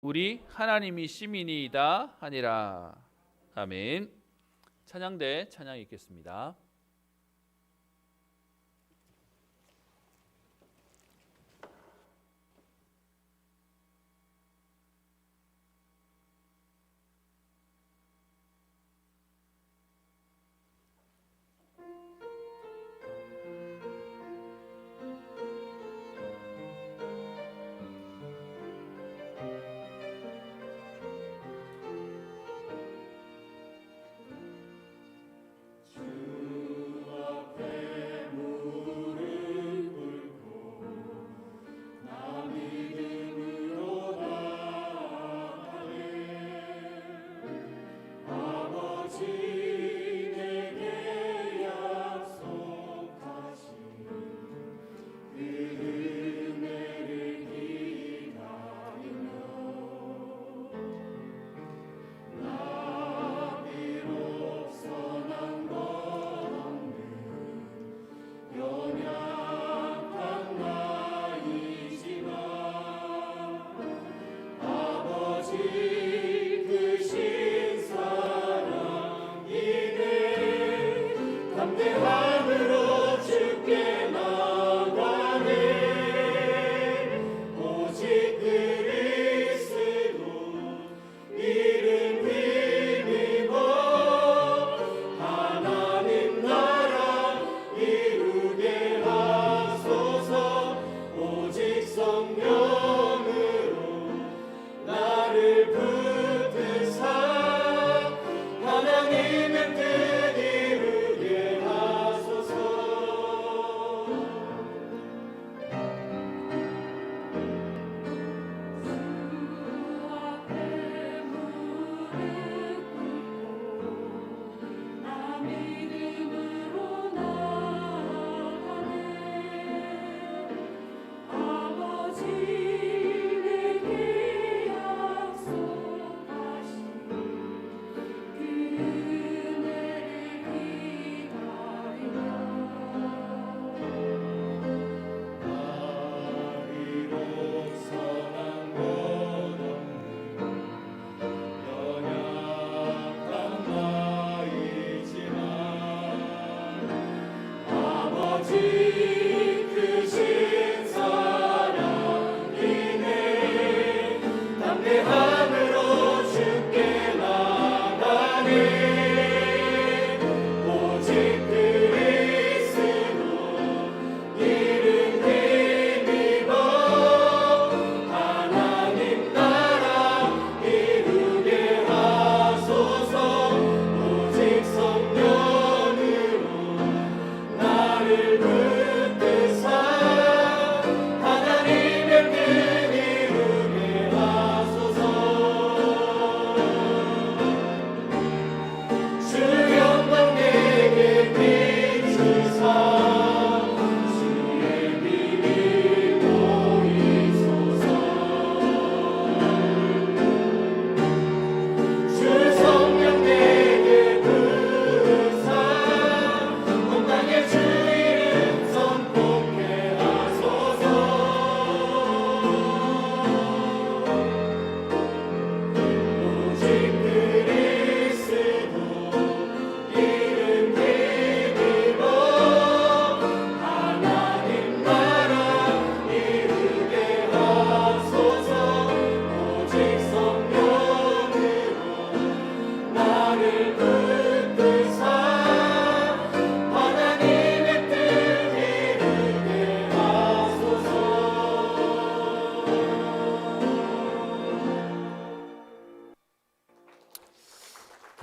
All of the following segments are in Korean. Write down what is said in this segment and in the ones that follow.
우리 하나님이 시민이다 하니라. 아멘. 찬양대 찬양 읽겠습니다.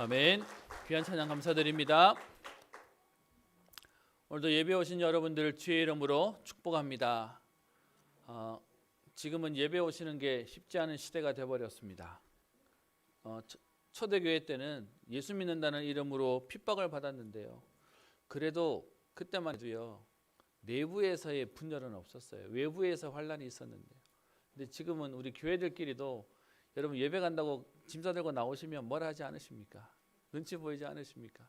아멘. 귀한 찬양 감사드립니다. 오늘도 예배 오신 여러분들을 주의 이름으로 축복합니다. 지금은 예배 오시는 게 쉽지 않은 시대가 되어버렸습니다. 초대교회 때는 예수 믿는다는 이름으로 핍박을 받았는데요. 그래도 그때만 해도요, 내부에서의 분열은 없었어요. 외부에서 환란이 있었는데, 근데 지금은 우리 교회들끼리도 여러분 예배 간다고 짐 싸들고 나오시면 뭐라 하지 않으십니까? 눈치 보이지 않으십니까?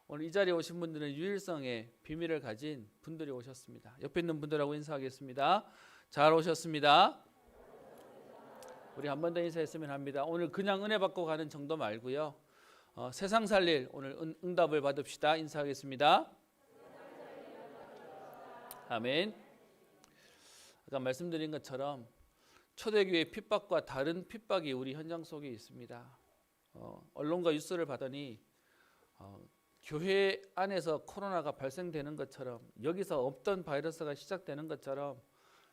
오늘 이 자리에 오신 분들은 유일성의 비밀을 가진 분들이 오셨습니다. 옆에 있는 분들하고 인사하겠습니다. 잘 오셨습니다. 우리 한 번 더 인사했으면 합니다. 오늘 그냥 은혜 받고 가는 정도 말고요. 세상 살릴 오늘 응답을 받읍시다. 인사하겠습니다. 아멘. 아까 말씀드린 것처럼 초대교회 핍박과 다른 핍박이 우리 현장 속에 있습니다. 언론과 뉴스를 받으니 교회 안에서 코로나가 발생되는 것처럼 여기서 없던 바이러스가 시작되는 것처럼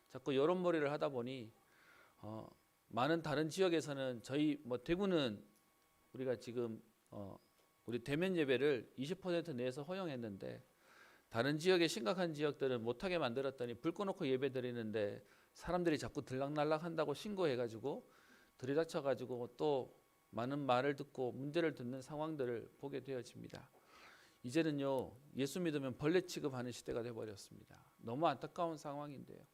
자꾸 여론몰이를 하다 보니 많은 다른 지역에서는 저희 대구는 우리가 지금 우리 대면 예배를 20% 내에서 허용했는데 다른 지역의 심각한 지역들은 못하게 만들었더니 불 꺼놓고 예배 드리는데 사람들이 자꾸 들락날락 한다고 신고해가지고 들이닥쳐가지고 또 많은 말을 듣고 문제를 듣는 상황들을 보게 되어집니다. 이제는요 예수 믿으면 벌레 취급하는 시대가 되어버렸습니다. 너무 안타까운 상황인데요.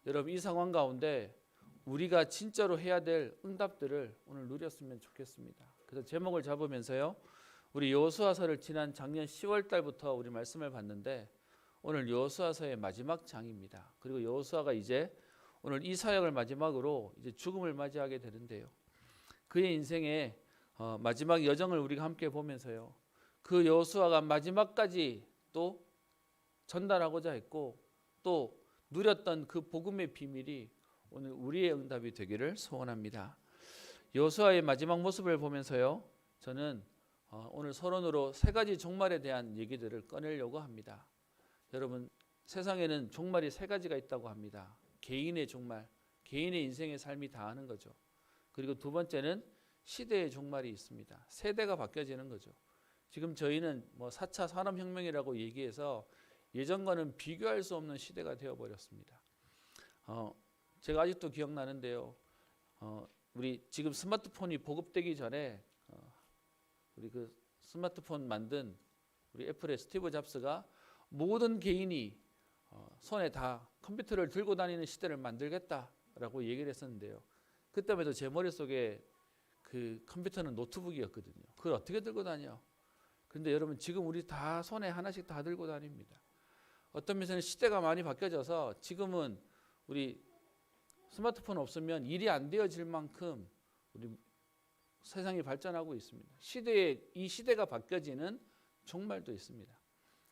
여러분 이 상황 가운데 우리가 진짜로 해야 될 응답들을 오늘 누렸으면 좋겠습니다. 그래서 제목을 잡으면서요. 우리 여호수아서를 지난 작년 10월 달부터 우리 말씀을 봤는데 오늘 여호수아서의 마지막 장입니다. 그리고 여호수아가 이제 오늘 이 사역을 마지막으로 이제 죽음을 맞이하게 되는데요. 그의 인생의 마지막 여정을 우리가 함께 보면서요. 그 여호수아가 마지막까지 또 전달하고자 했고 또 누렸던 그 복음의 비밀이 오늘 우리의 응답이 되기를 소원합니다. 여호수아의 마지막 모습을 보면서요. 저는 오늘 서론으로 세 가지 종말에 대한 얘기들을 꺼내려고 합니다. 여러분 세상에는 종말이 세 가지가 있다고 합니다. 개인의 종말, 개인의 인생의 삶이 다하는 거죠. 그리고 두 번째는 시대의 종말이 있습니다. 세대가 바뀌어지는 거죠. 지금 저희는 4차 산업혁명이라고 얘기해서 예전과는 비교할 수 없는 시대가 되어버렸습니다. 제가 아직도 기억나는데요. 우리 지금 스마트폰이 보급되기 전에 우리 그 스마트폰 만든 우리 애플의 스티브 잡스가 모든 개인이 손에 다 컴퓨터를 들고 다니는 시대를 만들겠다라고 얘기를 했었는데요. 그때만 해도 제 머릿속에 그 컴퓨터는 노트북이었거든요. 그걸 어떻게 들고 다녀? 그런데 여러분 지금 우리 다 손에 하나씩 다 들고 다닙니다. 어떤 면에서는 시대가 많이 바뀌어져서 지금은 우리 스마트폰 없으면 일이 안 되어질 만큼 우리 세상이 발전하고 있습니다. 이 시대가 바뀌어지는 종말도 있습니다.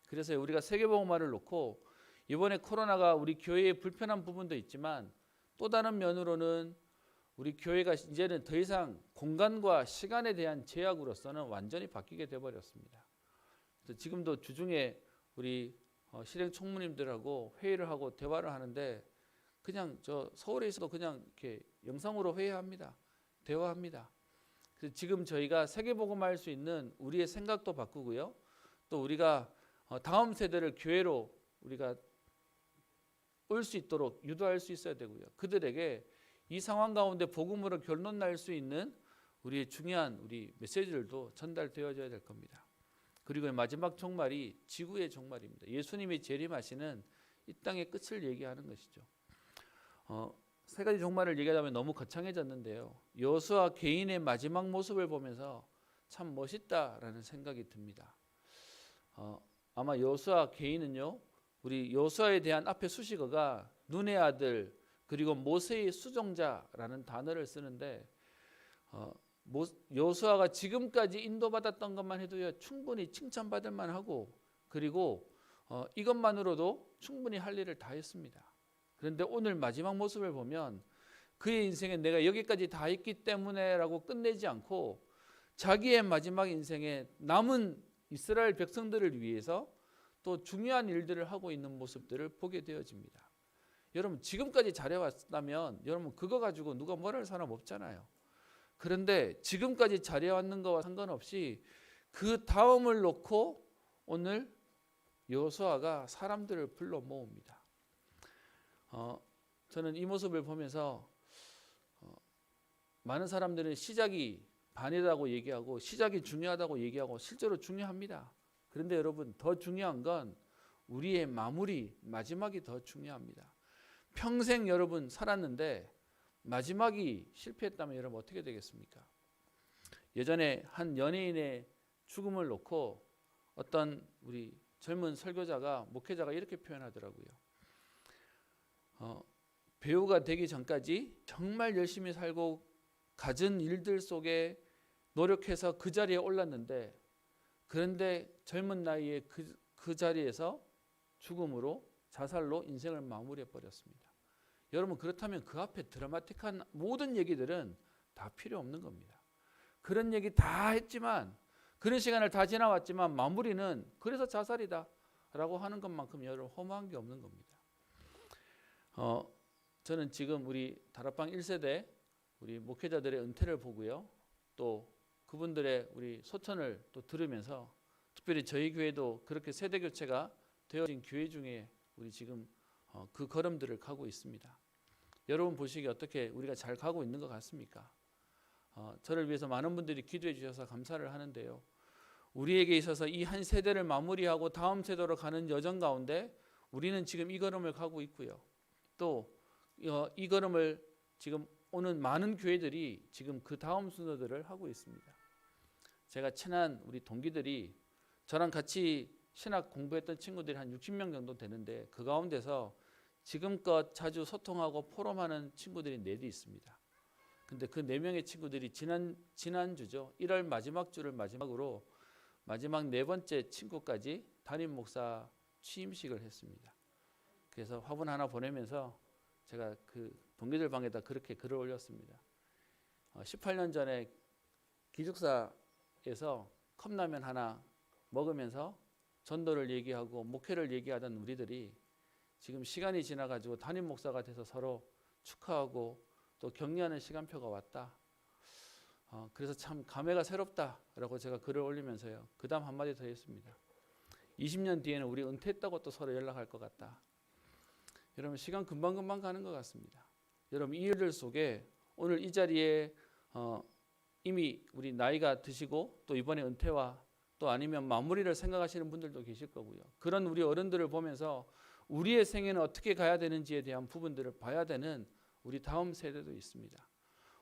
그래서 우리가 세계복음화를 놓고 이번에 코로나가 우리 교회의 불편한 부분도 있지만 또 다른 면으로는 우리 교회가 이제는 더 이상 공간과 시간에 대한 제약으로서는 완전히 바뀌게 되어버렸습니다. 그래서 지금도 주중에 우리 실행 총무님들하고 회의를 하고 대화를 하는데 그냥 저 서울에 있어도 그냥 이렇게 영상으로 회의합니다. 대화합니다. 그래서 지금 저희가 세계복음화할 수 있는 우리의 생각도 바꾸고요. 또 우리가 다음 세대를 교회로 우리가 올 수 있도록 유도할 수 있어야 되고요. 그들에게 이 상황 가운데 복음으로 결론 날 수 있는 우리의 중요한 우리 메시지들도 전달되어져야 될 겁니다. 그리고 마지막 종말이 지구의 종말입니다. 예수님이 재림하시는 이 땅의 끝을 얘기하는 것이죠. 세 가지 종말을 얘기하자면 너무 거창해졌는데요. 여호수아 개인의 마지막 모습을 보면서 참 멋있다라는 생각이 듭니다. 아마 여호수아 개인은요. 우리 여호수아에 대한 앞에 수식어가 눈의 아들 그리고 모세의 수종자라는 단어를 쓰는데 여호수아가 지금까지 인도받았던 것만 해도요. 충분히 칭찬받을 만하고 그리고 이것만으로도 충분히 할 일을 다 했습니다. 그런데 오늘 마지막 모습을 보면 그의 인생에 내가 여기까지 다 했기 때문에 라고 끝내지 않고 자기의 마지막 인생에 남은 이스라엘 백성들을 위해서 또 중요한 일들을 하고 있는 모습들을 보게 되어집니다. 여러분 지금까지 잘해왔다면 여러분 그거 가지고 누가 뭐라 할 사람 없잖아요. 그런데 지금까지 잘해왔는 거와 상관없이 그 다음을 놓고 오늘 여호수아가 사람들을 불러 모읍니다. 저는 이 모습을 보면서 많은 사람들은 시작이 반이라고 얘기하고 시작이 중요하다고 얘기하고 실제로 중요합니다. 그런데 여러분 더 중요한 건 우리의 마무리, 마지막이 더 중요합니다. 평생 여러분 살았는데 마지막이 실패했다면 여러분 어떻게 되겠습니까? 예전에 한 연예인의 죽음을 놓고 어떤 우리 젊은 설교자가 목회자가 이렇게 표현하더라고요. 배우가 되기 전까지 정말 열심히 살고 갖은 일들 속에 노력해서 그 자리에 올랐는데, 그런데 젊은 나이에 그 자리에서 죽음으로, 자살로 인생을 마무리해 버렸습니다. 여러분, 그렇다면 그 앞에 드라마틱한 모든 얘기들은 다 필요 없는 겁니다. 그런 얘기 다 했지만, 그런 시간을 다 지나왔지만 마무리는 그래서 자살이다 라고 하는 것만큼 여러분 허무한 게 없는 겁니다. 저는 지금 우리 다락방 1세대 우리 목회자들의 은퇴를 보고요, 또 그분들의 우리 소천을 또 들으면서, 특별히 저희 교회도 그렇게 세대 교체가 되어진 교회 중에 우리 지금 그 걸음들을 가고 있습니다. 여러분 보시기에 어떻게 우리가 잘 가고 있는 것 같습니까? 저를 위해서 많은 분들이 기도해 주셔서 감사를 하는데요, 우리에게 있어서 이 한 세대를 마무리하고 다음 세대로 가는 여정 가운데 우리는 지금 이 걸음을 가고 있고요, 또 이 걸음을 지금 오는 많은 교회들이 지금 그 다음 순서들을 하고 있습니다. 제가 친한 우리 동기들이, 저랑 같이 신학 공부했던 친구들이 한 60명 정도 되는데, 그 가운데서 지금껏 자주 소통하고 포럼하는 친구들이 4대 있습니다. 근데 그 4명의 친구들이 지난주죠, 1월 마지막 주를 마지막으로 마지막 4번째 친구까지 담임 목사 취임식을 했습니다. 그래서 화분 하나 보내면서 제가 그 동기들 방에다 그렇게 글을 올렸습니다. 18년 전에 기숙사에서 컵라면 하나 먹으면서 전도를 얘기하고 목회를 얘기하던 우리들이 지금 시간이 지나가지고 담임 목사가 돼서 서로 축하하고 또 격려하는 시간표가 왔다. 그래서 참 감회가 새롭다라고 제가 글을 올리면서요, 그 다음 한마디 더 했습니다. 20년 뒤에는 우리 은퇴했다고 또 서로 연락할 것 같다. 여러분, 시간 금방금방 가는 것 같습니다. 여러분, 이 일들 속에 오늘 이 자리에 이미 우리 나이가 드시고 또 이번에 은퇴와 또 아니면 마무리를 생각하시는 분들도 계실 거고요, 그런 우리 어른들을 보면서 우리의 생애는 어떻게 가야 되는지에 대한 부분들을 봐야 되는 우리 다음 세대도 있습니다.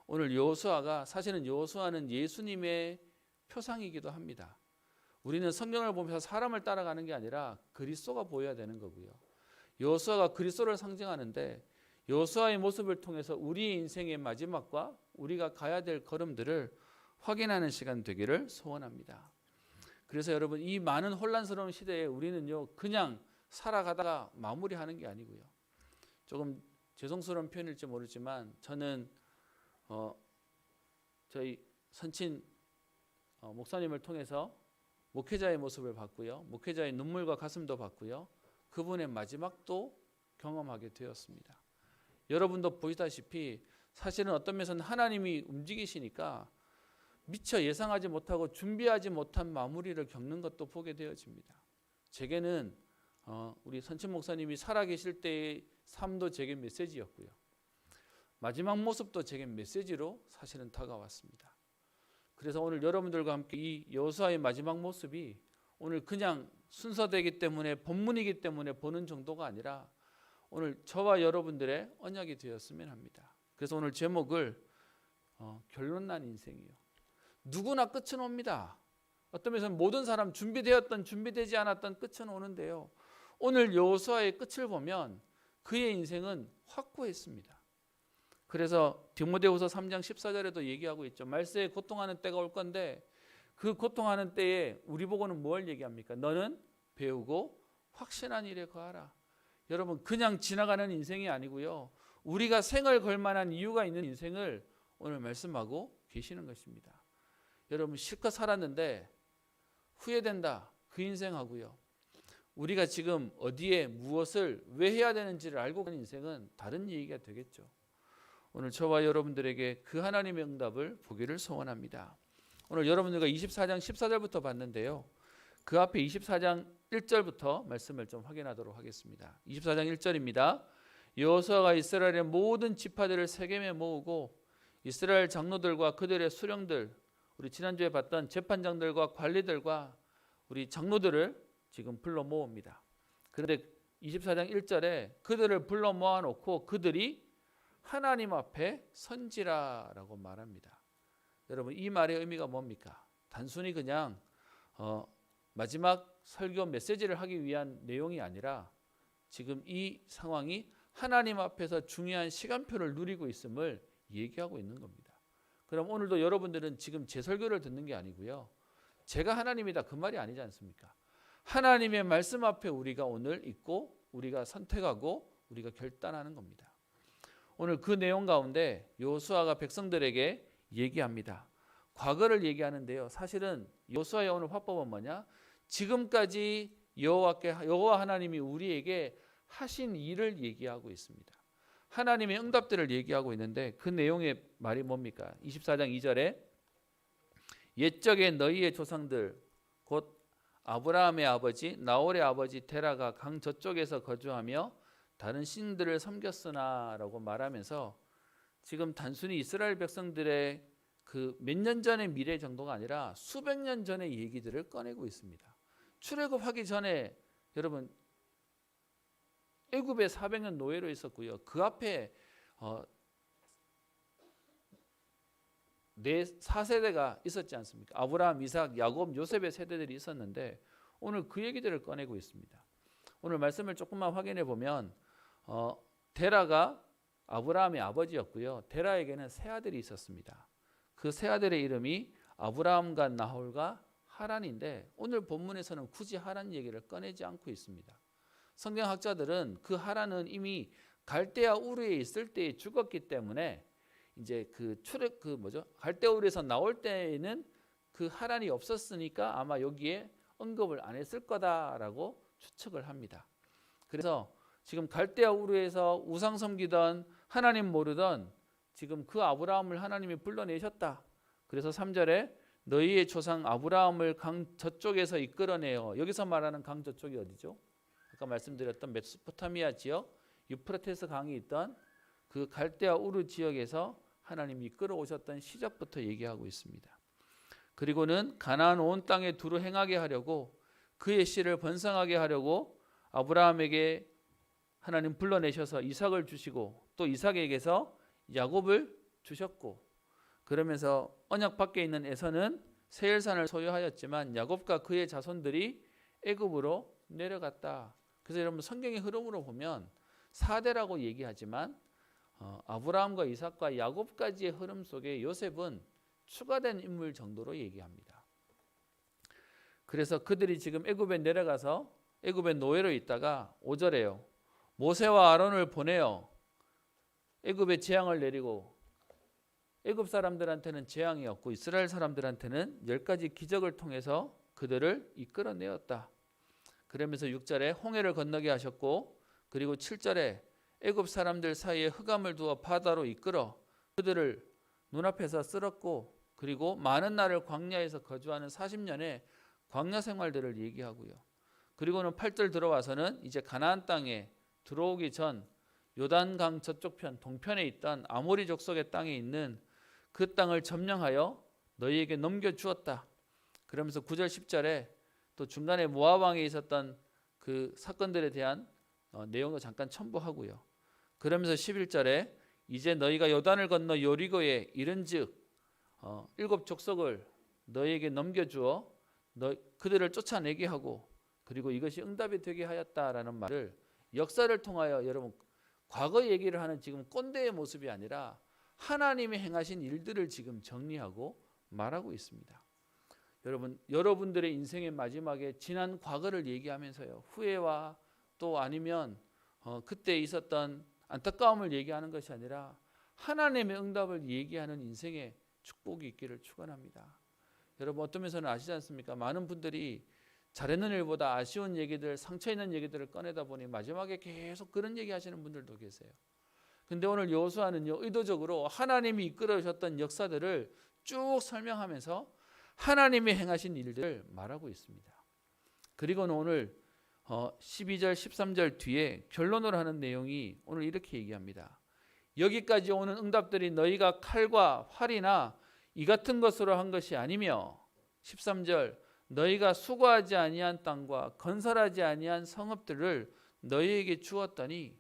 오늘 여호수아가, 사실은 여호수아는 예수님의 표상이기도 합니다. 우리는 성경을 보면서 사람을 따라가는 게 아니라 그리스도가 보여야 되는 거고요, 여호수아가 그리스도를 상징하는데, 여호수아의 모습을 통해서 우리의 인생의 마지막과 우리가 가야 될 걸음들을 확인하는 시간 되기를 소원합니다. 그래서 여러분, 이 많은 혼란스러운 시대에 우리는요, 그냥 살아가다가 마무리하는 게 아니고요, 조금 죄송스러운 표현일지 모르지만 저는 저희 선친 목사님을 통해서 목회자의 모습을 봤고요, 목회자의 눈물과 가슴도 봤고요, 그분의 마지막도 경험하게 되었습니다. 여러분도 보시다시피 사실은 어떤 면에서는 하나님이 움직이시니까 미처 예상하지 못하고 준비하지 못한 마무리를 겪는 것도 보게 되어집니다. 제게는 우리 선친 목사님이 살아계실 때의 삶도 제게 메시지였고요, 마지막 모습도 제게 메시지로 사실은 다가왔습니다. 그래서 오늘 여러분들과 함께 이 여호수아의 마지막 모습이 오늘 그냥 순서되기 때문에, 본문이기 때문에 보는 정도가 아니라 오늘 저와 여러분들의 언약이 되었으면 합니다. 그래서 오늘 제목을 결론난 인생이요, 누구나 끝은 옵니다. 어떤 면에서는 모든 사람 준비되었던 준비되지 않았던 끝은 오는데요, 오늘 여호수아의 끝을 보면 그의 인생은 확고했습니다. 그래서 디모데후서 3장 14절에도 얘기하고 있죠. 말세에 고통하는 때가 올 건데, 그 고통하는 때에 우리 보고는 뭘 얘기합니까? 너는 배우고 확신한 일에 거하라. 여러분, 그냥 지나가는 인생이 아니고요, 우리가 생을 걸 만한 이유가 있는 인생을 오늘 말씀하고 계시는 것입니다. 여러분, 실컷 살았는데 후회된다, 그 인생하고요, 우리가 지금 어디에 무엇을 왜 해야 되는지를 알고 가는 인생은 다른 얘기가 되겠죠. 오늘 저와 여러분들에게 그 하나님의 응답을 보기를 소원합니다. 오늘 여러분들과 24장 14절부터 봤는데요, 그 앞에 24장 1절부터 말씀을 좀 확인하도록 하겠습니다. 24장 1절입니다. 여호수아가 이스라엘의 모든 지파들을 세겜에 모으고 이스라엘 장로들과 그들의 수령들, 우리 지난주에 봤던 재판장들과 관리들과 우리 장로들을 지금 불러 모읍니다. 그런데 24장 1절에 그들을 불러 모아놓고 그들이 하나님 앞에 선지라라고 말합니다. 여러분, 이 말의 의미가 뭡니까? 단순히 그냥 마지막 설교 메시지를 하기 위한 내용이 아니라 지금 이 상황이 하나님 앞에서 중요한 시간표를 누리고 있음을 얘기하고 있는 겁니다. 그럼 오늘도 여러분들은 지금 제 설교를 듣는 게 아니고요. 제가 하나님이다 그 말이 아니지 않습니까? 하나님의 말씀 앞에 우리가 오늘 있고 우리가 선택하고 우리가 결단하는 겁니다. 오늘 그 내용 가운데 여호수아가 백성들에게 얘기합니다. 과거를 얘기하는데요. 사실은 여호수아의 오늘 화법은 뭐냐? 지금까지 여호와 하나님이 우리에게 하신 일을 얘기하고 있습니다. 하나님의 응답들을 얘기하고 있는데 그 내용의 말이 뭡니까? 24장 2절에 옛적에 너희의 조상들 곧 아브라함의 아버지 나홀의 아버지 데라가 강 저쪽에서 거주하며 다른 신들을 섬겼으나 라고 말하면서 지금 단순히 이스라엘 백성들의 그 몇 년 전의 미래 정도가 아니라 수백 년 전의 얘기들을 꺼내고 있습니다. 출애굽하기 전에 여러분 애굽에 400년 노예로 있었고요. 그 앞에 4세대가 있었지 않습니까? 아브라함, 이삭, 야곱, 요셉의 세대들이 있었는데 오늘 그 얘기들을 꺼내고 있습니다. 오늘 말씀을 조금만 확인해 보면 데라가 아브라함의 아버지였고요. 데라에게는 세 아들이 있었습니다. 그 세 아들의 이름이 아브라함과 나홀과 하란인데 오늘 본문에서는 굳이 하란 얘기를 꺼내지 않고 있습니다. 성경학자들은 그 하란은 이미 갈대아 우르에 있을 때에 죽었기 때문에 이제 갈대아 우르에서 나올 때에는 그 하란이 없었으니까 아마 여기에 언급을 안 했을 거다라고 추측을 합니다. 그래서 지금 갈대아 우르에서 우상 섬기던 하나님 모르던 지금 그 아브라함을 하나님이 불러내셨다. 그래서 3절에 너희의 조상 아브라함을 강 저쪽에서 이끌어내어 여기서 말하는 강 저쪽이 어디죠? 아까 말씀드렸던 메소포타미아 지역 유프라테스 강이 있던 그 갈대아 우르 지역에서 하나님이 이끌어 오셨던 시작부터 얘기하고 있습니다. 그리고는 가나안 온 땅에 두루 행하게 하려고 그의 씨를 번성하게 하려고 아브라함에게 하나님 불러내셔서 이삭을 주시고 또 이삭에게서 야곱을 주셨고 그러면서 언약 밖에 있는 에서는 세일산을 소유하였지만 야곱과 그의 자손들이 애굽으로 내려갔다. 그래서 여러분 성경의 흐름으로 보면 4대라고 얘기하지만 아브라함과 이삭과 야곱까지의 흐름 속에 요셉은 추가된 인물 정도로 얘기합니다. 그래서 그들이 지금 애굽에 내려가서 애굽의 노예로 있다가 5절에요. 모세와 아론을 보내어 애굽에 재앙을 내리고 애굽 사람들한테는 재앙이었고 이스라엘 사람들한테는 10가지 기적을 통해서 그들을 이끌어내었다. 그러면서 6절에 홍해를 건너게 하셨고 그리고 7절에 애굽 사람들 사이에 흑암을 두어 바다로 이끌어 그들을 눈앞에서 쓸었고 그리고 많은 날을 광야에서 거주하는 40년의 광야 생활들을 얘기하고요. 그리고는 8절 들어와서는 이제 가나안 땅에 들어오기 전 요단강 저쪽 편 동편에 있던 아모리 족속의 땅에 있는 그 땅을 점령하여 너희에게 넘겨주었다. 그러면서 9절 10절에 또 중간에 모압 왕에 있었던 그 사건들에 대한 내용을 잠깐 첨부하고요. 그러면서 11절에 이제 너희가 요단을 건너 여리고에 이른즉 7 족속을 너희에게 넘겨주어 그들을 쫓아내게 하고 그리고 이것이 응답이 되게 하였다라는 말을 역사를 통하여 여러분 과거 얘기를 하는 지금 꼰대의 모습이 아니라 하나님이 행하신 일들을 지금 정리하고 말하고 있습니다. 여러분들의 인생의 마지막에 지난 과거를 얘기하면서요. 후회와 또 아니면 그때 있었던 안타까움을 얘기하는 것이 아니라 하나님의 응답을 얘기하는 인생의 축복이 있기를 축원합니다. 여러분 어떤 면에서는 아시지 않습니까? 많은 분들이 잘했는 일보다 아쉬운 얘기들, 상처 있는 얘기들을 꺼내다 보니 마지막에 계속 그런 얘기 하시는 분들도 계세요. 근데 오늘 여호수아는요, 의도적으로 하나님이 이끌어 오셨던 역사들을 쭉 설명하면서 하나님이 행하신 일들을 말하고 있습니다. 그리고는 오늘 12절, 13절 뒤에 결론으로 하는 내용이 오늘 이렇게 얘기합니다. 여기까지 오는 응답들이 너희가 칼과 활이나 이 같은 것으로 한 것이 아니며 13절 너희가 수고하지 아니한 땅과 건설하지 아니한 성읍들을 너희에게 주었더니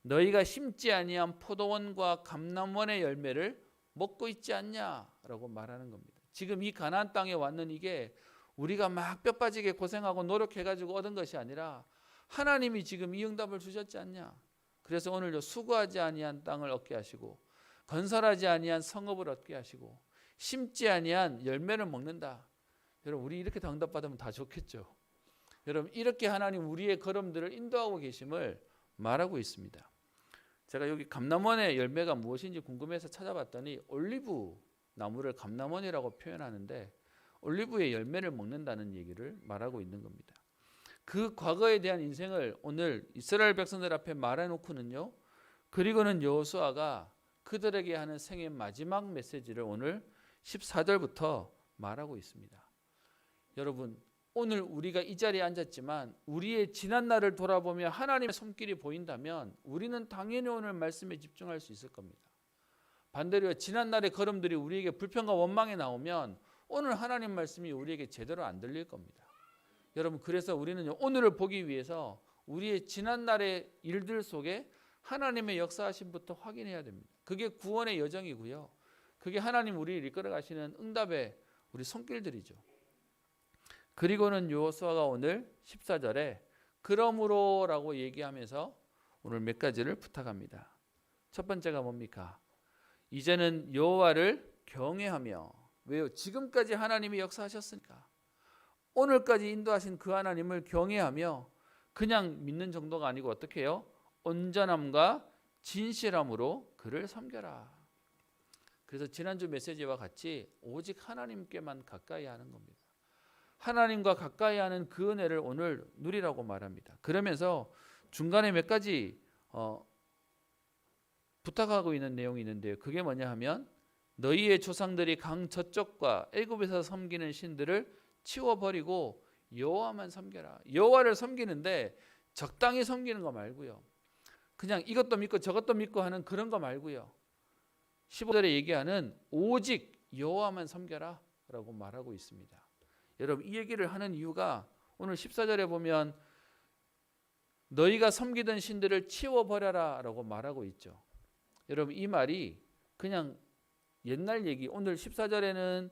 너희가 심지 아니한 포도원과 감람원의 열매를 먹고 있지 않냐라고 말하는 겁니다. 지금 이 가나안 땅에 왔는 이게 우리가 막 뼈 빠지게 고생하고 노력해가지고 얻은 것이 아니라 하나님이 지금 이 응답을 주셨지 않냐. 그래서 오늘도 수고하지 아니한 땅을 얻게 하시고 건설하지 아니한 성읍을 얻게 하시고 심지 아니한 열매를 먹는다. 여러분 우리 이렇게 응답받으면 다 좋겠죠. 여러분 이렇게 하나님 우리의 걸음들을 인도하고 계심을 말하고 있습니다. 제가 여기 감람원의 열매가 무엇인지 궁금해서 찾아봤더니 올리브 나무를 감람원이라고 표현하는데 올리브의 열매를 먹는다는 얘기를 말하고 있는 겁니다. 그 과거에 대한 인생을 오늘 이스라엘 백성들 앞에 말해놓고는요. 그리고는 여호수아가 그들에게 하는 생의 마지막 메시지를 오늘 14절부터 말하고 있습니다. 여러분 오늘 우리가 이 자리에 앉았지만 우리의 지난 날을 돌아보며 하나님의 손길이 보인다면 우리는 당연히 오늘 말씀에 집중할 수 있을 겁니다. 반대로 지난 날의 걸음들이 우리에게 불평과 원망에 나오면 오늘 하나님 말씀이 우리에게 제대로 안 들릴 겁니다. 여러분 그래서 우리는 오늘을 보기 위해서 우리의 지난 날의 일들 속에 하나님의 역사하심부터 확인해야 됩니다. 그게 구원의 여정이고요. 그게 하나님 우리를 이끌어 가시는 응답의 우리 손길들이죠. 그리고는 여호수아가 오늘 14절에 그러므로라고 얘기하면서 오늘 몇 가지를 부탁합니다. 첫 번째가 뭡니까? 이제는 여호와를 경외하며 왜요? 지금까지 하나님이 역사하셨으니까 오늘까지 인도하신 그 하나님을 경외하며 그냥 믿는 정도가 아니고 어떻게 해요? 온전함과 진실함으로 그를 섬겨라. 그래서 지난주 메시지와 같이 오직 하나님께만 가까이 하는 겁니다. 하나님과 가까이 하는 그 은혜를 오늘 누리라고 말합니다. 그러면서 중간에 몇 가지 부탁하고 있는 내용이 있는데요. 그게 뭐냐 하면 너희의 조상들이 강 저쪽과 애굽에서 섬기는 신들을 치워버리고 여호와만 섬겨라. 여호와를 섬기는데 적당히 섬기는 거 말고요. 그냥 이것도 믿고 저것도 믿고 하는 그런 거 말고요. 15절에 얘기하는 오직 여호와만 섬겨라 라고 말하고 있습니다. 여러분 이 얘기를 하는 이유가 오늘 14절에 보면 너희가 섬기던 신들을 치워버려라 라고 말하고 있죠. 여러분 이 말이 그냥 옛날 얘기, 오늘 14절에는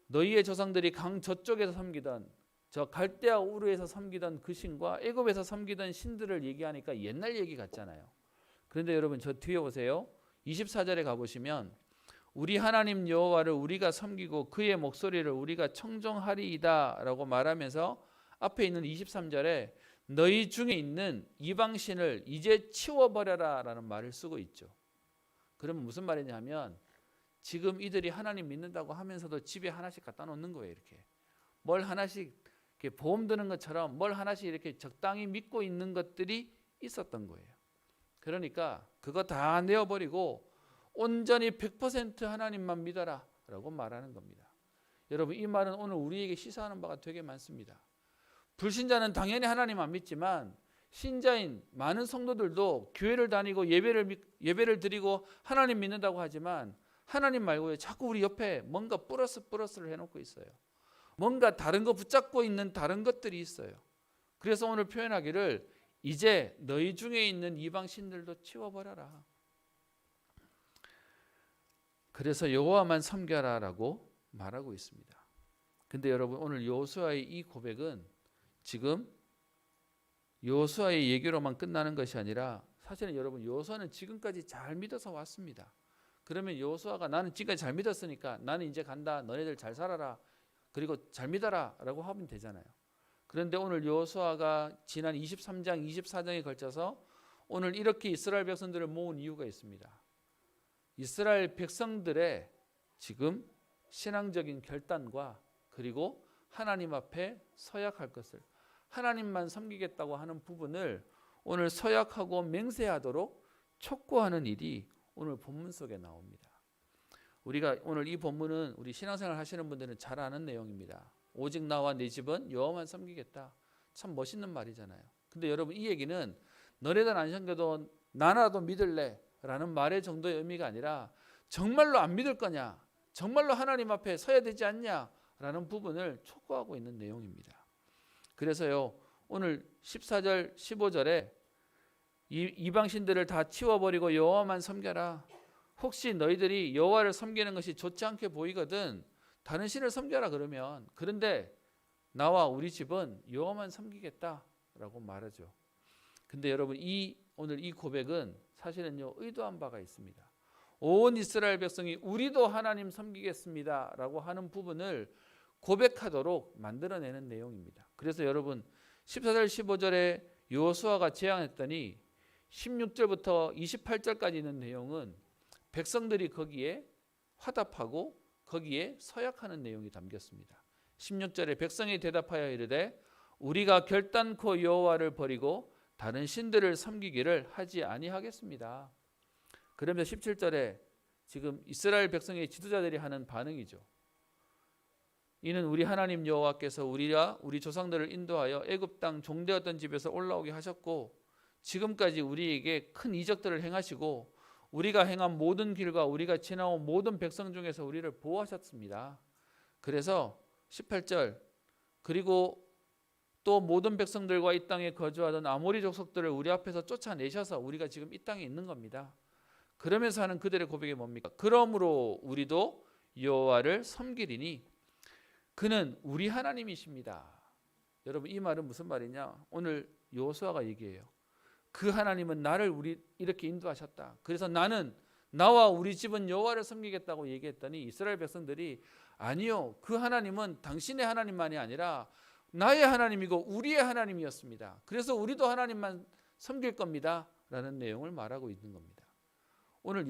너희의 조상들이 강 저쪽에서 섬기던 저 갈대아 우르에서 섬기던 그 신과 애굽에서 섬기던 신들을 얘기하니까 옛날 얘기 같잖아요. 그런데 여러분 저 뒤에 보세요. 24절에 가보시면 우리 하나님 여호와를 우리가 섬기고 그의 목소리를 우리가 청종하리이다 라고 말하면서 앞에 있는 23절에 너희 중에 있는 이방신을 이제 치워버려라 라는 말을 쓰고 있죠. 그러면 무슨 말이냐면 지금 이들이 하나님 믿는다고 하면서도 집에 하나씩 갖다 놓는 거예요. 이렇게 뭘 하나씩 이렇게 보험 드는 것처럼 뭘 하나씩 이렇게 적당히 믿고 있는 것들이 있었던 거예요. 그러니까 그거 다 내어버리고 온전히 100% 하나님만 믿어라 라고 말하는 겁니다. 여러분 이 말은 오늘 우리에게 시사하는 바가 되게 많습니다. 불신자는 당연히 하나님 안 믿지만 신자인 많은 성도들도 교회를 다니고 예배를 드리고 하나님 믿는다고 하지만 하나님 말고요 자꾸 우리 옆에 뭔가 플러스를 해놓고 있어요. 뭔가 다른 거 붙잡고 있는 다른 것들이 있어요. 그래서 오늘 표현하기를 이제 너희 중에 있는 이방 신들도 치워버려라. 그래서 여호와만 섬겨라라고 말하고 있습니다. 근데 여러분 오늘 여호수아의 이 고백은 지금 여호수아의 얘기로만 끝나는 것이 아니라 사실은 여러분 여호수아는 지금까지 잘 믿어서 왔습니다. 그러면 여호수아가 나는 지금까지 잘 믿었으니까 나는 이제 간다. 너네들 잘 살아라. 그리고 잘 믿어라 라고 하면 되잖아요. 그런데 오늘 여호수아가 지난 23장 24장에 걸쳐서 오늘 이렇게 이스라엘 백성들을 모은 이유가 있습니다. 이스라엘 백성들의 지금 신앙적인 결단과 그리고 하나님 앞에 서약할 것을 하나님만 섬기겠다고 하는 부분을 오늘 서약하고 맹세하도록 촉구하는 일이 오늘 본문 속에 나옵니다. 우리가 오늘 이 본문은 우리 신앙생활 하시는 분들은 잘 아는 내용입니다. 오직 나와 내 집은 여호와만 섬기겠다. 참 멋있는 말이잖아요. 근데 여러분 이 얘기는 너네들 안 섬겨도 나라도 믿을래 라는 말의 정도의 의미가 아니라 정말로 안 믿을 거냐, 정말로 하나님 앞에 서야 되지 않냐 라는 부분을 촉구하고 있는 내용입니다. 그래서요 오늘 14절 15절에 이방신들을 다 치워버리고 여호와만 섬겨라. 혹시 너희들이 여호와를 섬기는 것이 좋지 않게 보이거든 다른 신을 섬겨라 그러면 그런데 나와 우리 집은 여호와만 섬기겠다라고 말하죠. 근데 여러분 오늘 이 고백은 사실은요 의도한 바가 있습니다. 온 이스라엘 백성이 우리도 하나님 섬기겠습니다라고 하는 부분을 고백하도록 만들어내는 내용입니다. 그래서 여러분 14절 15절에 여호수아가 재앙했더니 16절부터 28절까지 있는 내용은 백성들이 거기에 화답하고 거기에 서약하는 내용이 담겼습니다. 16절에 백성이 대답하여 이르되 우리가 결단코 여호와를 버리고 다른 신들을 섬기기를 하지 아니하겠습니다. 그러면서 17절에 지금 이스라엘 백성의 지도자들이 하는 반응이죠. 이는 우리 하나님 여호와께서 우리와 우리 조상들을 인도하여 애굽 땅 종되었던 집에서 올라오게 하셨고 지금까지 우리에게 큰 이적들을 행하시고 우리가 행한 모든 길과 우리가 지나온 모든 백성 중에서 우리를 보호하셨습니다. 그래서 18절 그리고 또 모든 백성들과 이 땅에 거주하던 아모리 족속들을 우리 앞에서 쫓아내셔서 우리가 지금 이 땅에 있는 겁니다. 그러면서 하는 그들의 고백이 뭡니까? 그러므로 우리도 여호와를 섬기리니 그는 우리 하나님이십니다. 여러분 이 말은 무슨 말이냐? 오늘 여호수아가 얘기해요. 그 하나님은 나를 이렇게 인도하셨다. 그래서 나는 나와 우리 집은 여호와를 섬기겠다고 얘기했더니 이스라엘 백성들이 아니요. 그 하나님은 당신의 하나님만이 아니라 나의 하나님이고 우리의 하나님이었습니다. 그래서 우리도 하나님만 섬길 겁니다. 라는 내용을 말하고 있는 겁니다. 오늘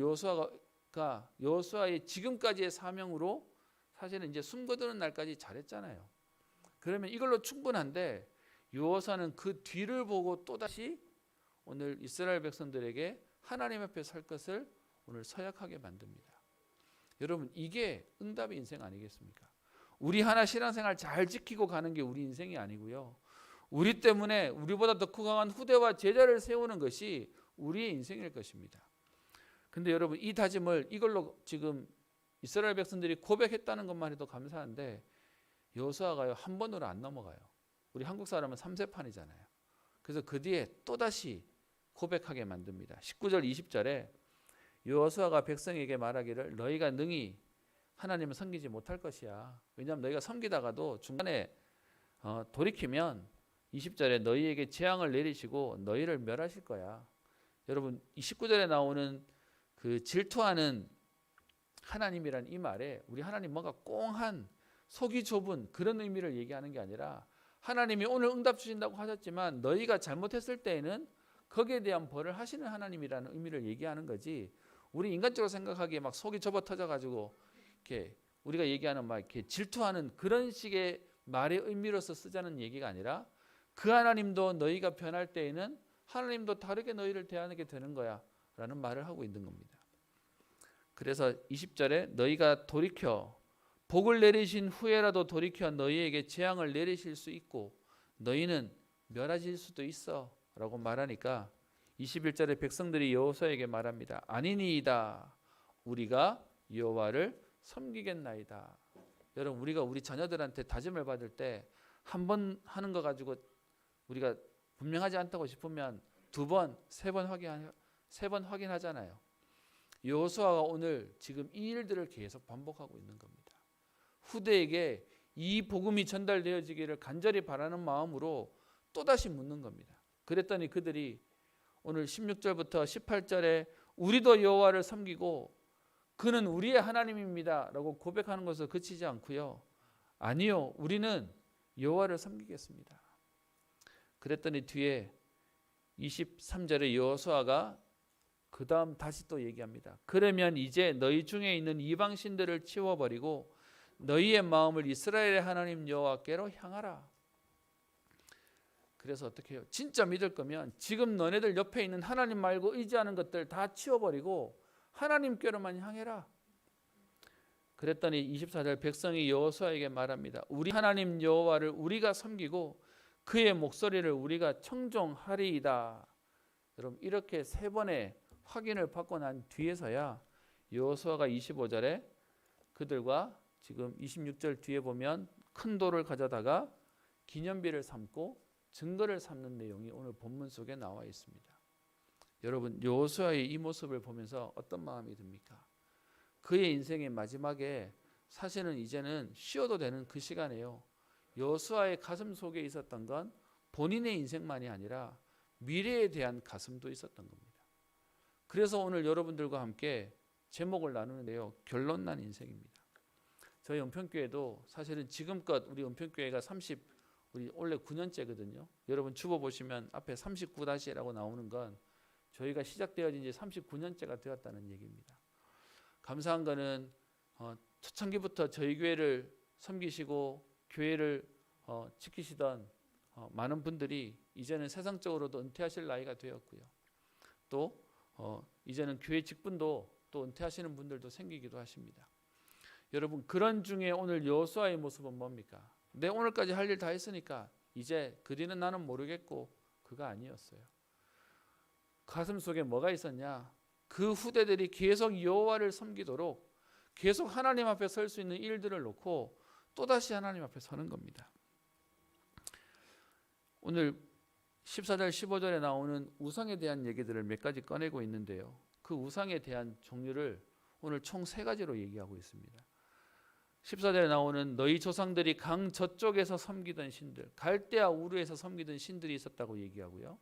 여호수아의 지금까지의 사명으로 사실은 이제 숨거두는 날까지 잘했잖아요. 그러면 이걸로 충분한데 여호수아는 그 뒤를 보고 또다시 오늘 이스라엘 백성들에게 하나님 앞에 설 것을 오늘 서약하게 만듭니다. 여러분 이게 응답의 인생 아니겠습니까? 우리 하나 신앙생활 잘 지키고 가는 게 우리 인생이 아니고요. 우리 때문에 우리보다 더 강한 후대와 제자를 세우는 것이 우리의 인생일 것입니다. 근데 여러분 이 다짐을 이걸로 지금 이스라엘 백성들이 고백했다는 것만 해도 감사한데 여호수아가요 한 번으로 안 넘어가요. 우리 한국 사람은 3세판이잖아요. 그래서 그 뒤에 또다시 고백하게 만듭니다. 19절 20절에 여호수아가 백성에게 말하기를 너희가 능히 하나님을 섬기지 못할 것이야. 왜냐하면 너희가 섬기다가도 중간에 돌이키면 20절에 너희에게 재앙을 내리시고 너희를 멸하실 거야. 여러분 29절에 나오는 그 질투하는 하나님이란 이 말에 우리 하나님 뭔가 꽁한 속이 좁은 그런 의미를 얘기하는 게 아니라 하나님이 오늘 응답 주신다고 하셨지만 너희가 잘못했을 때에는 거기에 대한 벌을 하시는 하나님이라는 의미를 얘기하는 거지. 우리 인간적으로 생각하기에 막 속이 좁아 터져가지고 이렇게 우리가 얘기하는 막 이렇게 질투하는 그런 식의 말의 의미로서 쓰자는 얘기가 아니라 그 하나님도 너희가 변할 때에는 하나님도 다르게 너희를 대하게 되는 거야 라는 말을 하고 있는 겁니다. 그래서 20절에 너희가 돌이켜 복을 내리신 후에라도 돌이켜 너희에게 재앙을 내리실 수 있고 너희는 멸하실 수도 있어 라고 말하니까 21절에 백성들이 여호수아에게 말합니다. 아니니이다. 우리가 여호와를 섬기겠나이다. 여러분 우리가 우리 자녀들한테 다짐을 받을 때 한 번 하는 거 가지고 우리가 분명하지 않다고 싶으면 두 번, 세 번 확인하잖아요. 여호수아가 오늘 지금 이 일들을 계속 반복하고 있는 겁니다. 후대에게 이 복음이 전달되어지기를 간절히 바라는 마음으로 또다시 묻는 겁니다. 그랬더니 그들이 오늘 16절부터 18절에 우리도 여호와를 섬기고 그는 우리의 하나님입니다 라고 고백하는 것을 그치지 않고요. 아니요, 우리는 여호와를 섬기겠습니다. 그랬더니 뒤에 23절에 여호수아가 그 다음 다시 또 얘기합니다. 그러면 이제 너희 중에 있는 이방 신들을 치워버리고 너희의 마음을 이스라엘의 하나님 여호와께로 향하라. 그래서 어떻게 해요? 진짜 믿을 거면 지금 너네들 옆에 있는 하나님 말고 의지하는 것들 다 치워버리고 하나님께로만 향해라. 그랬더니 24절 백성이 여호수아에게 말합니다. 우리 하나님 여호와를 우리가 섬기고 그의 목소리를 우리가 청종하리이다. 여러분 이렇게 세 번의 확인을 받고 난 뒤에서야 여호수아가 25절에 그들과 지금 26절 뒤에 보면 큰 돌을 가져다가 기념비를 삼고 증거를 삼는 내용이 오늘 본문 속에 나와 있습니다. 여러분 여호수아의 이 모습을 보면서 어떤 마음이 듭니까? 그의 인생의 마지막에 사실은 이제는 쉬어도 되는 그 시간이에요. 여호수아의 가슴 속에 있었던 건 본인의 인생만이 아니라 미래에 대한 가슴도 있었던 겁니다. 그래서 오늘 여러분들과 함께 제목을 나누는데요. 결론난 인생입니다. 저희 은평교회도 사실은 지금껏 우리 은평교회가 우리 원래 9년째거든요. 여러분 주보 보시면 앞에 39-라고 나오는 건 저희가 시작되어진 지 39년째가 되었다는 얘기입니다. 감사한 거는 초창기부터 저희 교회를 섬기시고 교회를 지키시던 많은 분들이 이제는 세상적으로도 은퇴하실 나이가 되었고요. 또 이제는 교회 직분도 또 은퇴하시는 분들도 생기기도 하십니다. 여러분 그런 중에 오늘 여호수아의 모습은 뭡니까? 내 오늘까지 할 일 다 했으니까 이제 그 뒤는 나는 모르겠고 그가 아니었어요. 가슴 속에 뭐가 있었냐? 그 후대들이 계속 여호와를 섬기도록 계속 하나님 앞에 설 수 있는 일들을 놓고 또다시 하나님 앞에 서는 겁니다. 오늘 14절 15절에 나오는 우상에 대한 얘기들을 몇 가지 꺼내고 있는데요. 그 우상에 대한 종류를 오늘 총 3가지로 얘기하고 있습니다. 14절에 나오는 너희 조상들이 강 저쪽에서 섬기던 신들, 갈대아 우르에서 섬기던 신들이 있었다고 얘기하고요.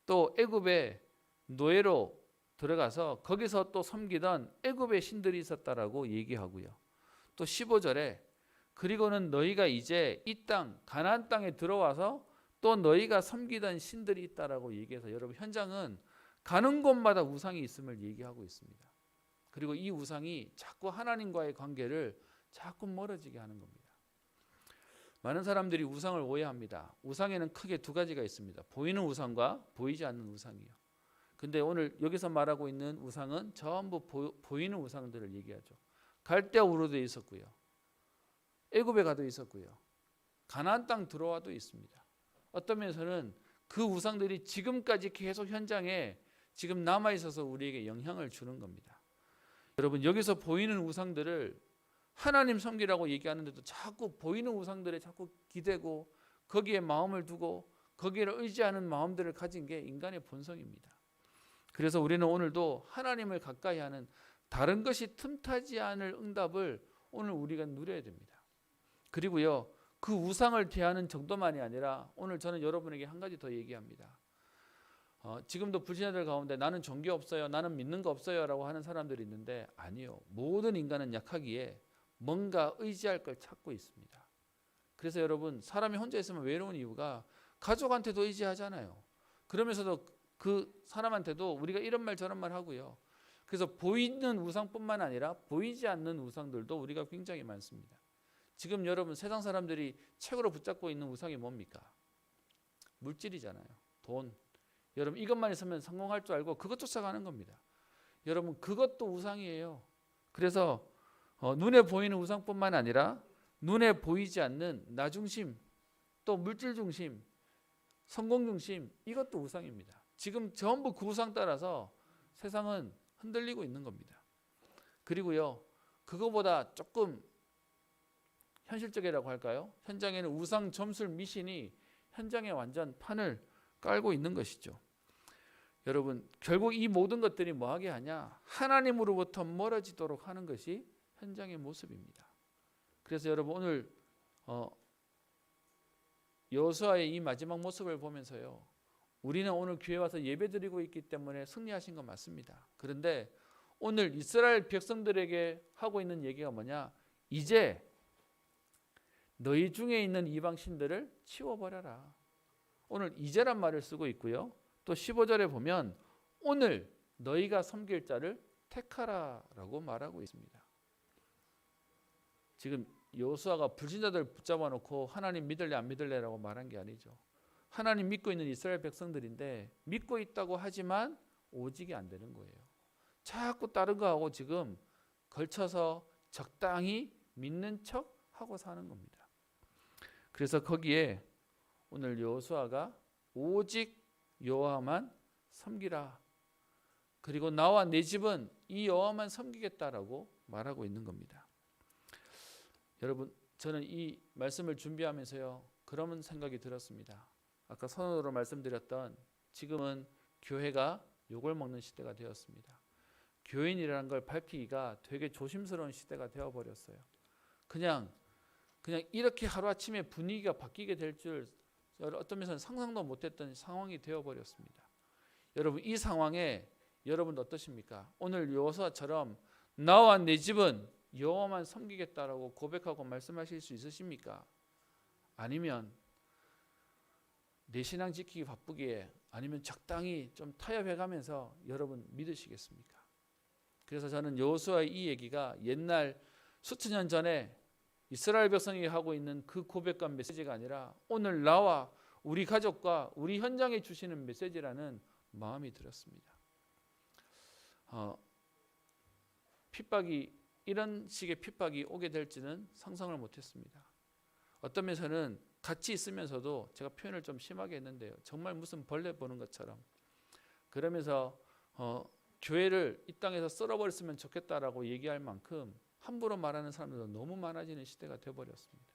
또 애굽에 노예로 들어가서 거기서 또 섬기던 애굽의 신들이 있었다라고 얘기하고요. 또 15절에 그리고는 너희가 이제 이 땅 가나안 땅에 들어와서 또 너희가 섬기던 신들이 있다라고 얘기해서 여러분 현장은 가는 곳마다 우상이 있음을 얘기하고 있습니다. 그리고 이 우상이 자꾸 하나님과의 관계를 자꾸 멀어지게 하는 겁니다. 많은 사람들이 우상을 오해합니다. 우상에는 크게 2가지가 있습니다. 보이는 우상과 보이지 않는 우상이요. 근데 오늘 여기서 말하고 있는 우상은 전부 보이는 우상들을 얘기하죠. 갈대아 우르도 있었고요. 애굽에 가도 있었고요. 가나안 땅 들어와도 있습니다. 어떤 면에서는 그 우상들이 지금까지 계속 현장에 지금 남아있어서 우리에게 영향을 주는 겁니다. 여러분 여기서 보이는 우상들을 하나님 섬기라고 얘기하는데도 자꾸 보이는 우상들에 자꾸 기대고 거기에 마음을 두고 거기를 의지하는 마음들을 가진 게 인간의 본성입니다. 그래서 우리는 오늘도 하나님을 가까이 하는 다른 것이 틈타지 않을 응답을 오늘 우리가 누려야 됩니다. 그리고요 그 우상을 대하는 정도만이 아니라 오늘 저는 여러분에게 한 가지 더 얘기합니다. 지금도 불신자들 가운데 나는 종교 없어요, 나는 믿는 거 없어요 라고 하는 사람들이 있는데 아니요. 모든 인간은 약하기에 뭔가 의지할 걸 찾고 있습니다. 그래서 여러분 사람이 혼자 있으면 외로운 이유가 가족한테도 의지하잖아요. 그러면서도 그 사람한테도 우리가 이런 말 저런 말 하고요. 그래서 보이는 우상뿐만 아니라 보이지 않는 우상들도 우리가 굉장히 많습니다. 지금 여러분 세상 사람들이 책으로 붙잡고 있는 우상이 뭡니까? 물질이잖아요. 돈. 여러분 이것만 있으면 성공할 줄 알고 그것 쫓아가는 겁니다. 여러분 그것도 우상이에요. 그래서 눈에 보이는 우상뿐만 아니라 눈에 보이지 않는 나 중심, 또 물질 중심, 성공 중심 이것도 우상입니다. 지금 전부 그 우상 따라서 세상은 흔들리고 있는 겁니다. 그리고요 그거보다 조금 현실적이라고 할까요? 현장에는 우상 점술 미신이 현장에 완전 판을 깔고 있는 것이죠. 여러분 결국 이 모든 것들이 뭐하게 하냐? 하나님으로부터 멀어지도록 하는 것이 현장의 모습입니다. 그래서 여러분 오늘 여호수아의 이 마지막 모습을 보면서요. 우리는 오늘 교회 와서 예배드리고 있기 때문에 승리하신 건 맞습니다. 그런데 오늘 이스라엘 백성들에게 하고 있는 얘기가 뭐냐? 이제 너희 중에 있는 이방 신들을 치워버려라. 오늘 이제란 말을 쓰고 있고요. 또 15절에 보면 오늘 너희가 섬길 자를 택하라라고 말하고 있습니다. 지금 여호수아가 불신자들 붙잡아 놓고 하나님 믿을래 안 믿을래라고 말한 게 아니죠. 하나님 믿고 있는 이스라엘 백성들인데 믿고 있다고 하지만 오직이 안 되는 거예요. 자꾸 다른 거 하고 지금 걸쳐서 적당히 믿는 척 하고 사는 겁니다. 그래서 거기에 오늘 여호수아가 오직 여호와만 섬기라. 그리고 나와 내 집은 이 여호와만 섬기겠다라고 말하고 있는 겁니다. 여러분 저는 이 말씀을 준비하면서요. 그런 생각이 들었습니다. 아까 선언으로 말씀드렸던 지금은 교회가 욕을 먹는 시대가 되었습니다. 교인이라는 걸 밝히기가 되게 조심스러운 시대가 되어버렸어요. 그냥 이렇게 하루아침에 분위기가 바뀌게 될 줄 어떤 면에서는 상상도 못했던 상황이 되어버렸습니다. 여러분 이 상황에 여러분도 어떠십니까? 오늘 여호수아처럼 나와 내 집은 여호와만 섬기겠다라고 고백하고 말씀하실 수 있으십니까? 아니면 내 신앙 지키기 바쁘기에 아니면 적당히 좀 타협해가면서 여러분 믿으시겠습니까? 그래서 저는 여호수아의 이 얘기가 옛날 수천 년 전에 이스라엘 백성이 하고 있는 그 고백과 메시지가 아니라 오늘 나와 우리 가족과 우리 현장에 주시는 메시지라는 마음이 들었습니다. 핍박이 이런 식의 핍박이 오게 될지는 상상을 못했습니다. 어떤 면에서는 같이 있으면서도 제가 표현을 좀 심하게 했는데요. 정말 무슨 벌레 보는 것처럼 그러면서 교회를 이 땅에서 썰어버렸으면 좋겠다라고 얘기할 만큼 함부로 말하는 사람들도 너무 많아지는 시대가 되어버렸습니다.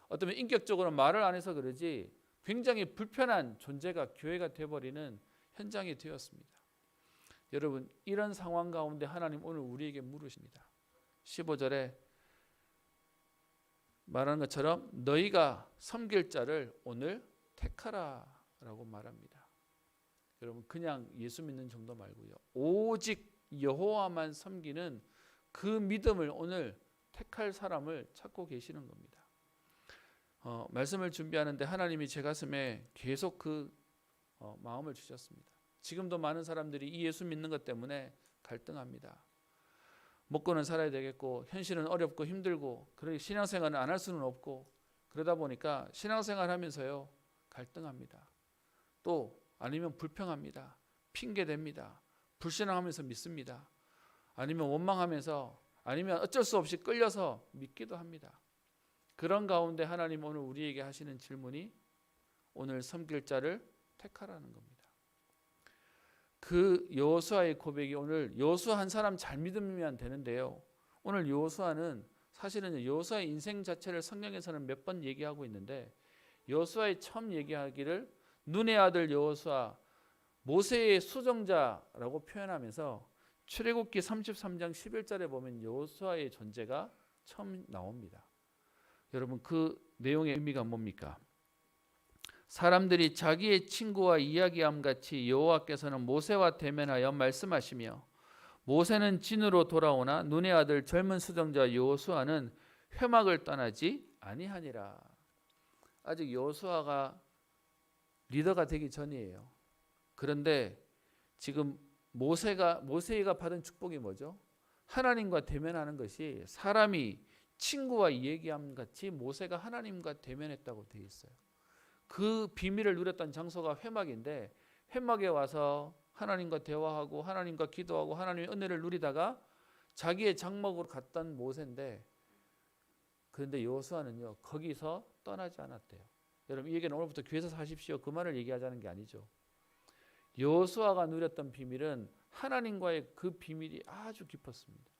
어쩌면 인격적으로 말을 안 해서 그러지 굉장히 불편한 존재가 교회가 되어버리는 현장이 되었습니다. 여러분 이런 상황 가운데 하나님 오늘 우리에게 물으십니다. 15절에 말하는 것처럼 너희가 섬길 자를 오늘 택하라 라고 말합니다. 여러분 그냥 예수 믿는 정도 말고요. 오직 여호와만 섬기는 그 믿음을 오늘 택할 사람을 찾고 계시는 겁니다. 말씀을 준비하는데 하나님이 제 가슴에 계속 그 마음을 주셨습니다. 지금도 많은 사람들이 이 예수 믿는 것 때문에 갈등합니다. 먹고는 살아야 되겠고 현실은 어렵고 힘들고 그러니 신앙생활은 안 할 수는 없고 그러다 보니까 신앙생활 하면서요 갈등합니다. 또 아니면 불평합니다. 핑계댑니다. 불신앙하면서 믿습니다. 아니면 원망하면서 아니면 어쩔 수 없이 끌려서 믿기도 합니다. 그런 가운데 하나님 오늘 우리에게 하시는 질문이 오늘 섬길 자를 택하라는 겁니다. 그 여호수아의 고백이 오늘 여호수아 한 사람 잘 믿으면 되는데요. 오늘 여호수아는 사실은 여호수아의 인생 자체를 성경에서는 몇 번 얘기하고 있는데 여호수아의 처음 얘기하기를 눈의 아들 여호수아 모세의 수종자라고 표현하면서 출애굽기 33장 11절에 보면 여호수아의 존재가 처음 나옵니다. 여러분 그 내용의 의미가 뭡니까? 사람들이 자기의 친구와 이야기함 같이 여호와께서는 모세와 대면하여 말씀하시며 모세는 진으로 돌아오나 눈의 아들 젊은 수종자 여호수아는 회막을 떠나지 아니하니라. 아직 여호수아가 리더가 되기 전이에요. 그런데 지금 모세가 받은 축복이 뭐죠? 하나님과 대면하는 것이 사람이 친구와 이야기함 같이 모세가 하나님과 대면했다고 되어 있어요. 그 비밀을 누렸던 장소가 회막인데 회막에 와서 하나님과 대화하고 하나님과 기도하고 하나님의 은혜를 누리다가 자기의 장막으로 갔던 모세인데 그런데 여호수아는요 거기서 떠나지 않았대요. 여러분 이 얘기는 오늘부터 교회에서 사십시오 그 말을 얘기하자는 게 아니죠. 여호수아가 누렸던 비밀은 하나님과의 그 비밀이 아주 깊었습니다.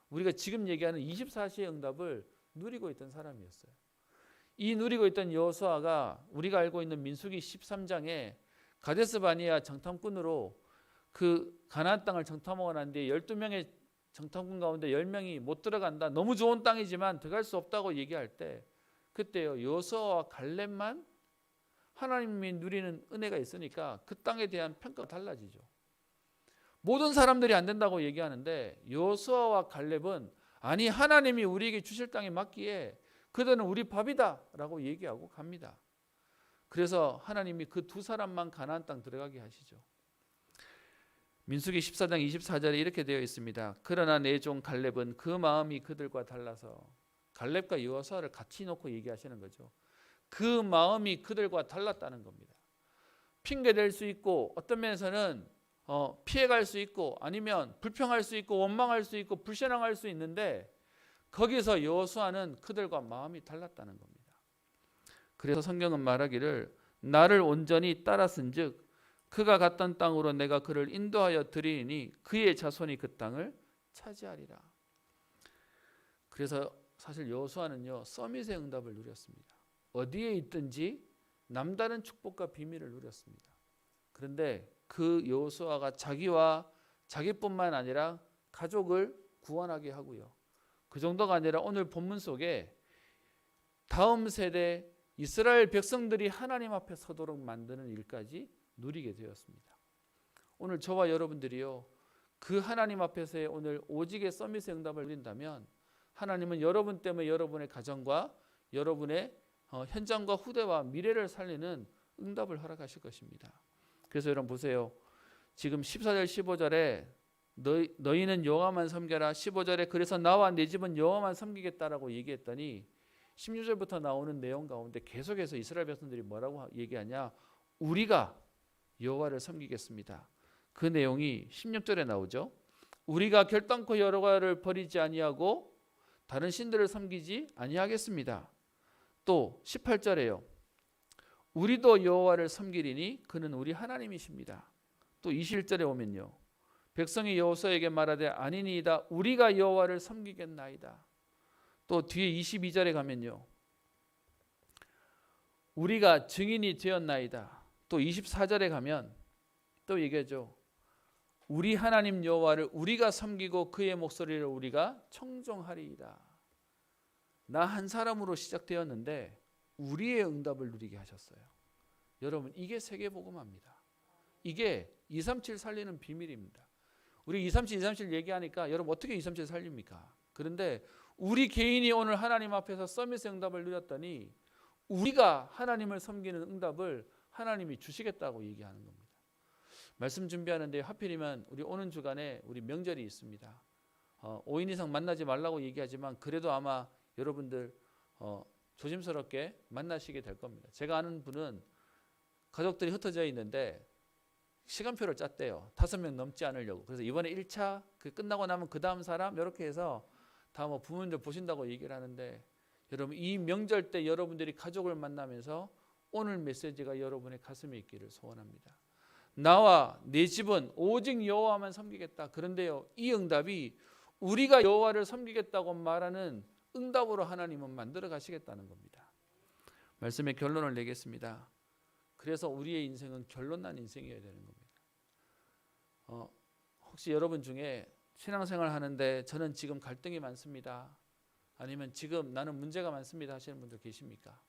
우리가 지금 얘기하는 24시의 응답을 누리고 있던 사람이었어요. 이 누리고 있던 여호수아가 우리가 알고 있는 민수기 13장에 가데스 바니아 정탐꾼으로 그 가나안 땅을 정탐하고 난 뒤에 12명의 정탐꾼 가운데 10명이 못 들어간다. 너무 좋은 땅이지만 들어갈 수 없다고 얘기할 때 그때요 여호수아와 갈렙만 하나님이 누리는 은혜가 있으니까 그 땅에 대한 평가가 달라지죠. 모든 사람들이 안 된다고 얘기하는데 여호수아와 갈렙은 아니 하나님이 우리에게 주실 땅에 맞기에 그들은 우리 밥이다 라고 얘기하고 갑니다. 그래서 하나님이 그 두 사람만 가나안 땅 들어가게 하시죠. 민수기 14장 24절에 이렇게 되어 있습니다. 그러나 내 종 갈렙은 그 마음이 그들과 달라서 갈렙과 여호수아를 같이 놓고 얘기하시는 거죠. 그 마음이 그들과 달랐다는 겁니다. 핑계댈 수 있고 어떤 면에서는 피해갈 수 있고 아니면 불평할 수 있고 원망할 수 있고 불신앙할 수 있는데 거기서 여호수아는 그들과 마음이 달랐다는 겁니다. 그래서 성경은 말하기를 나를 온전히 따랐은즉 그가 갔던 땅으로 내가 그를 인도하여 드리니 그의 자손이 그 땅을 차지하리라. 그래서 사실 여호수아는요 서밋의 응답을 누렸습니다. 어디에 있든지 남다른 축복과 비밀을 누렸습니다. 그런데 그 여호수아가 자기와 자기뿐만 아니라 가족을 구원하게 하고요. 그 정도가 아니라 오늘 본문 속에 다음 세대 이스라엘 백성들이 하나님 앞에 서도록 만드는 일까지 누리게 되었습니다. 오늘 저와 여러분들이요 그 하나님 앞에서의 오늘 오직의 서밋의 응답을 누린다면 하나님은 여러분 때문에 여러분의 가정과 여러분의 현장과 후대와 미래를 살리는 응답을 허락하실 것입니다. 그래서 여러분 보세요. 지금 14절 15절에 너희는 여호와만 섬겨라. 15절에 그래서 나와 내 집은 여호와만 섬기겠다라고 얘기했더니 16절부터 나오는 내용 가운데 계속해서 이스라엘 백성들이 뭐라고 얘기하냐? 우리가 여호와를 섬기겠습니다. 그 내용이 16절에 나오죠. 우리가 결단코 여호와를 버리지 아니하고 다른 신들을 섬기지 아니하겠습니다. 또 18절에요. 우리도 여호와를 섬기리니 그는 우리 하나님이십니다. 또 21절에 오면요. 백성이 여호수아에게 말하되 아니니이다. 우리가 여호와를 섬기겠나이다. 또 뒤에 22절에 가면요. 우리가 증인이 되었나이다. 또 24절에 가면 또 얘기하죠. 우리 하나님 여호와를 우리가 섬기고 그의 목소리를 우리가 청종하리이다. 나 한 사람으로 시작되었는데 우리의 응답을 누리게 하셨어요. 여러분 이게 세계복음화입니다. 이게 237 살리는 비밀입니다. 우리 237 얘기하니까 여러분 어떻게 237 살립니까? 그런데 우리 개인이 오늘 하나님 앞에서 서밋의 응답을 누렸더니 우리가 하나님을 섬기는 응답을 하나님이 주시겠다고 얘기하는 겁니다. 말씀 준비하는데 하필이면 우리 오는 주간에 우리 명절이 있습니다. 5인 이상 만나지 말라고 얘기하지만 그래도 아마 여러분들 조심스럽게 만나시게 될 겁니다. 제가 아는 분은 가족들이 흩어져 있는데 시간표를 짰대요. 5명 넘지 않으려고. 그래서 이번에 1차 끝나고 나면 그 다음 사람 이렇게 해서 다 뭐 부모님들 보신다고 얘기를 하는데 여러분 이 명절 때 여러분들이 가족을 만나면서 오늘 메시지가 여러분의 가슴에 있기를 소원합니다. 나와 내 집은 오직 여호와만 섬기겠다. 그런데요, 이 응답이 우리가 여호와를 섬기겠다고 말하는 응답으로 하나님은 만들어 가시겠다는 겁니다. 말씀의 결론을 내겠습니다. 그래서 우리의 인생은 결론난 인생이어야 되는 겁니다. 혹시 여러분 중에 신앙생활 하는데 저는 지금 갈등이 많습니다. 아니면 지금 나는 문제가 많습니다 하시는 분들 계십니까?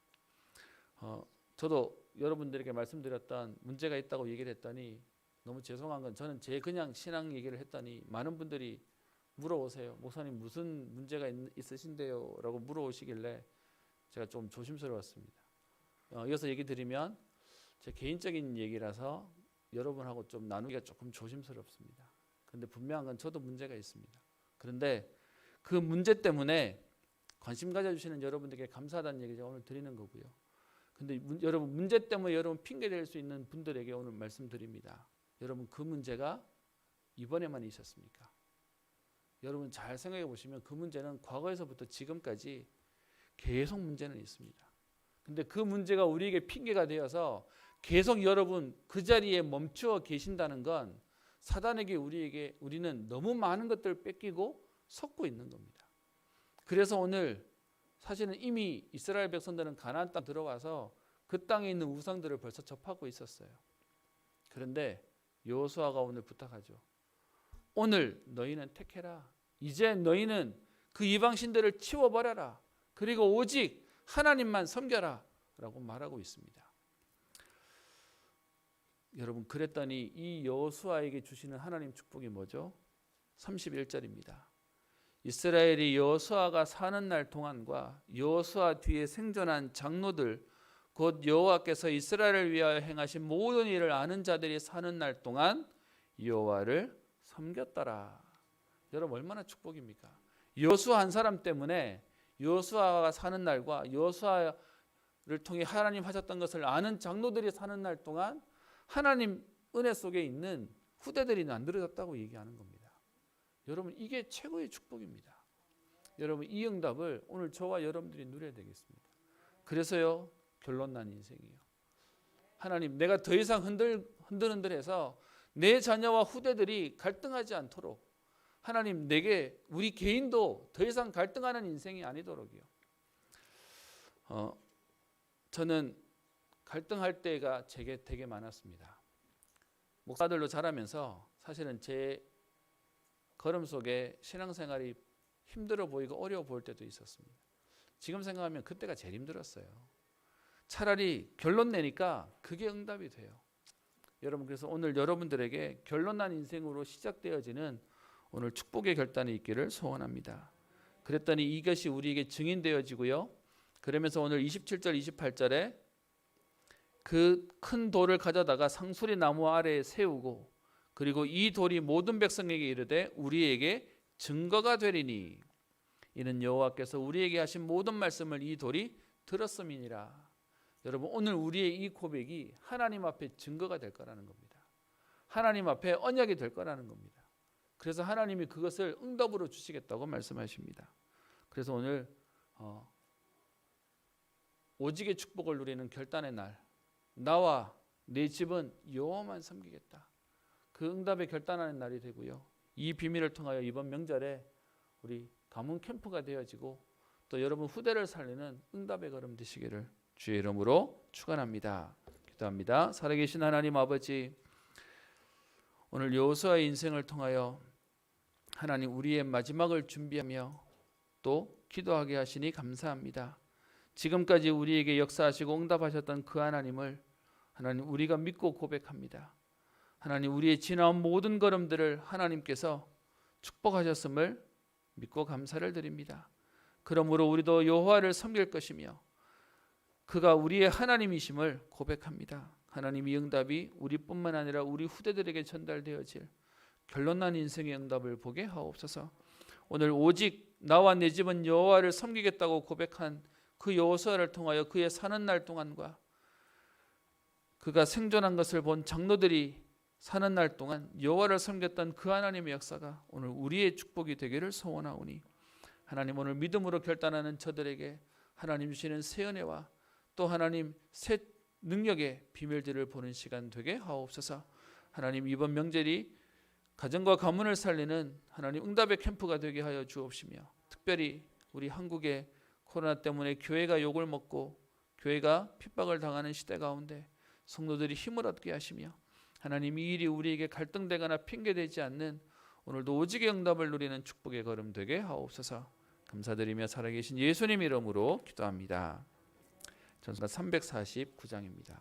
저도 여러분들에게 말씀드렸던 문제가 있다고 얘기를 했더니 너무 죄송한 건 저는 제 그냥 신앙 얘기를 했더니 많은 분들이 물어오세요. 목사님 무슨 문제가 있으신데요? 라고 물어오시길래 제가 좀 조심스러웠습니다. 이어서 얘기 드리면 제 개인적인 얘기라서 여러분하고 좀 나누기가 조금 조심스럽습니다. 그런데 분명한 건 저도 문제가 있습니다. 그런데 그 문제 때문에 관심 가져주시는 여러분들에게 감사하다는 얘기 제가 오늘 드리는 거고요. 근데 여러분 문제 때문에 여러분 핑계 댈 수 있는 분들에게 오늘 말씀드립니다. 여러분 그 문제가 이번에만 있었습니까? 여러분 잘 생각해 보시면 그 문제는 과거에서부터 지금까지 계속 문제는 있습니다. 근데 그 문제가 우리에게 핑계가 되어서 계속 여러분 그 자리에 멈추어 계신다는 건 사단에게 우리는 너무 많은 것들을 뺏기고 섞고 있는 겁니다. 그래서 오늘 사실은 이미 이스라엘 백성들은 가나안 땅 들어와서 그 땅에 있는 우상들을 벌써 접하고 있었어요. 그런데 여호수아가 오늘 부탁하죠. 오늘 너희는 택해라. 이제 너희는 그 이방 신들을 치워버려라. 그리고 오직 하나님만 섬겨라 라고 말하고 있습니다. 여러분 그랬더니 이 여호수아에게 주시는 하나님 축복이 뭐죠? 31절입니다. 이스라엘이 여호수아가 사는 날 동안과 여호수아 뒤에 생존한 장로들 곧 여호와께서 이스라엘을 위하여 행하신 모든 일을 아는 자들이 사는 날 동안 여호와를 섬겼더라. 여러분 얼마나 축복입니까? 여호수아 한 사람 때문에 여호수아가 사는 날과 여호수아를 통해 하나님 하셨던 것을 아는 장로들이 사는 날 동안 하나님 은혜 속에 있는 후대들이 만들어졌다고 얘기하는 겁니다. 여러분 이게 최고의 축복입니다. 여러분 이 응답을 오늘 저와 여러분들이 누려야 되겠습니다. 그래서요 결론난 인생이에요. 하나님 내가 더 이상 흔들흔들해서 내 자녀와 후대들이 갈등하지 않도록 하나님 내게 우리 개인도 더 이상 갈등하는 인생이 아니도록이요. 저는 갈등할 때가 제게 되게 많았습니다. 목사들로 자라면서 사실은 제 걸음 속에 신앙생활이 힘들어 보이고 어려워 보일 때도 있었습니다. 지금 생각하면 그때가 제일 힘들었어요. 차라리 결론 내니까 그게 응답이 돼요. 여러분 그래서 오늘 여러분들에게 결론난 인생으로 시작되어지는 오늘 축복의 결단이 있기를 소원합니다. 그랬더니 이것이 우리에게 증인되어지고요. 그러면서 오늘 27절 28절에 그 큰 돌을 가져다가 상수리 나무 아래에 세우고 그리고 이 돌이 모든 백성에게 이르되 우리에게 증거가 되리니 이는 여호와께서 우리에게 하신 모든 말씀을 이 돌이 들었음이니라. 여러분 오늘 우리의 이 고백이 하나님 앞에 증거가 될 거라는 겁니다. 하나님 앞에 언약이 될 거라는 겁니다. 그래서 하나님이 그것을 응답으로 주시겠다고 말씀하십니다. 그래서 오늘 오직의 축복을 누리는 결단의 날, 나와 내 집은 여호와만 섬기겠다. 그 응답에 결단하는 날이 되고요. 이 비밀을 통하여 이번 명절에 우리 가문 캠프가 되어지고 또 여러분 후대를 살리는 응답의 걸음 되시기를 주의 이름으로 축원합니다. 기도합니다. 살아계신 하나님 아버지, 오늘 여호수아의 인생을 통하여 하나님 우리의 마지막을 준비하며 또 기도하게 하시니 감사합니다. 지금까지 우리에게 역사하시고 응답하셨던 그 하나님을 하나님 우리가 믿고 고백합니다. 하나님 우리의 지나온 모든 걸음들을 하나님께서 축복하셨음을 믿고 감사를 드립니다. 그러므로 우리도 여호와를 섬길 것이며 그가 우리의 하나님이심을 고백합니다. 하나님의 응답이 우리뿐만 아니라 우리 후대들에게 전달되어질 결론난 인생의 응답을 보게 하옵소서. 오늘 오직 나와 내 집은 여호와를 섬기겠다고 고백한 그 여호수아를 통하여 그의 사는 날 동안과 그가 생존한 것을 본 장로들이 사는 날 동안 여호와를 섬겼던 그 하나님의 역사가 오늘 우리의 축복이 되기를 소원하오니 하나님 오늘 믿음으로 결단하는 저들에게 하나님 주시는 새 은혜와 또 하나님 새 능력의 비밀들을 보는 시간 되게 하옵소서. 하나님 이번 명절이 가정과 가문을 살리는 하나님 응답의 캠프가 되게 하여 주옵시며 특별히 우리 한국의 코로나 때문에 교회가 욕을 먹고 교회가 핍박을 당하는 시대 가운데 성도들이 힘을 얻게 하시며 하나님 이 일이 우리에게 갈등되거나 핑계되지 않는 오늘도 오직의 응답을 누리는 축복의 걸음 되게 하옵소서. 감사드리며 살아계신 예수님 이름으로 기도합니다. 전서 349장입니다.